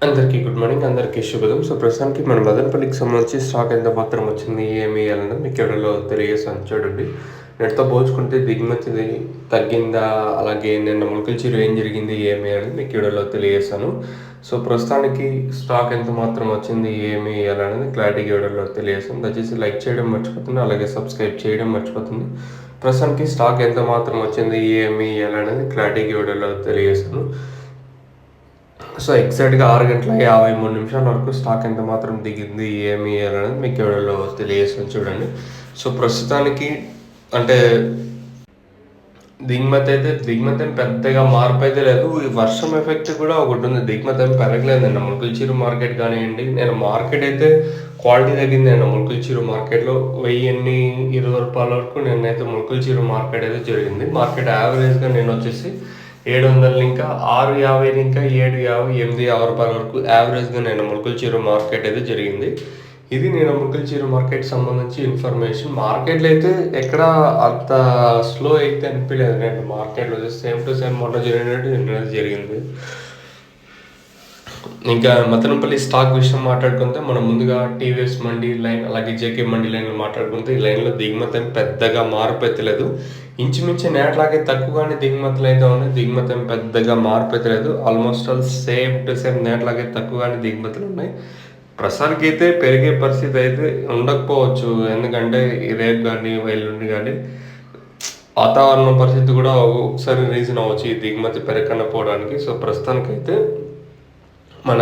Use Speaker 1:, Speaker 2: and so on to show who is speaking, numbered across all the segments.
Speaker 1: అందరికీ good morning. అందరికీ శుభోదయం. సో, ప్రస్తుతానికి మన మదనపల్లికి సంబంధించి స్టాక్ ఎంత మాత్రం వచ్చింది, ఏమి అనేది మీకు ఎవరిలో తెలియజేస్తాను చూడండి. నేటితో పోల్చుకుంటే దిగుమతిది తగ్గిందా, అలాగే నిన్న ములకల్చిరు ఏం జరిగింది, ఏమి అనేది మీకు వీడియోలో తెలియజేస్తాను. సో, ప్రస్తుతానికి స్టాక్ ఎంత మాత్రం వచ్చింది, ఏమి అనేది క్లారిటీగా వీడియోలో తెలియజేస్తాను. దయచేసి లైక్ చేయడం మర్చిపోతుంది, అలాగే సబ్స్క్రైబ్ చేయడం మర్చిపోతుంది. ప్రస్తుతానికి స్టాక్ ఎంత మాత్రం వచ్చింది, ఏమి అనేది క్లారిటీగా వీడియోలో తెలియజేస్తాను. సో, ఎగ్జాక్ట్‌గా 6:53 వరకు స్టాక్ ఎంత మాత్రం దిగింది, ఏమి అనేది మీకు వీడియోలో తెలియజేస్తాను చూడండి. సో, ప్రస్తుతానికి అంటే దిగుమతి ఏం పెద్దగా మార్పు అయితే లేదు. ఈ వర్షం ఎఫెక్ట్ కూడా ఒకటి ఉంది. దిగుమతి ఏం పెరగలేదు. నిన్న ములకల్చిరు మార్కెట్ కానివ్వండి, నేను మార్కెట్ అయితే క్వాలిటీ తగ్గింది. నిన్న ములకల్చిరు మార్కెట్‌లో రూ. 1020 వరకు నిన్నైతే ములకల్చిరు మార్కెట్ అయితే జరిగింది. మార్కెట్ యావరేజ్‌గా నేను వచ్చేసి 700 ఇంకా 650 ఇంకా 750, 860 వరకు యావరేజ్‌గా నేను ములకల్చిరు మార్కెట్ అయితే జరిగింది. ఇది నేను ములకల్చిరు మార్కెట్ సంబంధించి ఇన్ఫర్మేషన్. మార్కెట్‌లో అయితే ఎక్కడ అంత స్లో అయితే అనిపించలేదు. నేను మార్కెట్‌లో సేమ్ టు సేమ్ మొన్న జరిగినట్టు నిన్న జరిగింది. ఇంకా మదనపల్లి స్టాక్ విషయం మాట్లాడుకుంటే మనం ముందుగా టీవీఎస్ మండి లైన్, అలాగే జేకే మండి లైన్లు మాట్లాడుకుంటే ఈ లైన్లో దిగుమతి పెద్దగా మార్పు అయితే లేదు. ఇంచుమించు నేట్లాగే తక్కువగానే దిగుమతులు అయితే ఉన్నాయి. దిగుమతి పెద్దగా మార్పు అయితే లేదు. Almost all same to same నేట్లాగే తక్కువగానే దిగుమతులు ఉన్నాయి. ప్రస్తుతానికి అయితే పెరిగే పరిస్థితి అయితే ఉండకపోవచ్చు. ఎందుకంటే ఈ రేపు కానీ ఎల్లుండి కానీ వాతావరణ పరిస్థితి కూడా ఒకసారి రీజన్ అవ్వచ్చు ఈ దిగుమతి పెరగకపోవడానికి. సో, ప్రస్తుతానికైతే మన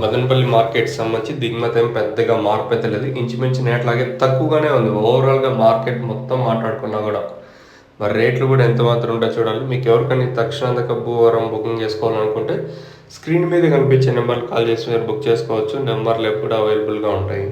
Speaker 1: మదనపల్లి మార్కెట్ సంబంధించి దిగుమతి ఏం పెద్దగా మార్పు అయితే లేదు. ఇంచుమించు నేట్లాగే తక్కువగానే ఉంది. ఓవరాల్గా మార్కెట్ మొత్తం మాట్లాడుకున్నా కూడా మరి రేట్లు కూడా ఎంత మాత్రం ఉంటాయో చూడాలి. మీకు ఎవరికైనా తక్షణ భూవరం బుకింగ్ చేసుకోవాలనుకుంటే స్క్రీన్ మీద కనిపించే నెంబర్కి కాల్ చేసి మీరు బుక్ చేసుకోవచ్చు. నెంబర్లు ఎప్పుడు అవైలబుల్గా ఉంటాయి.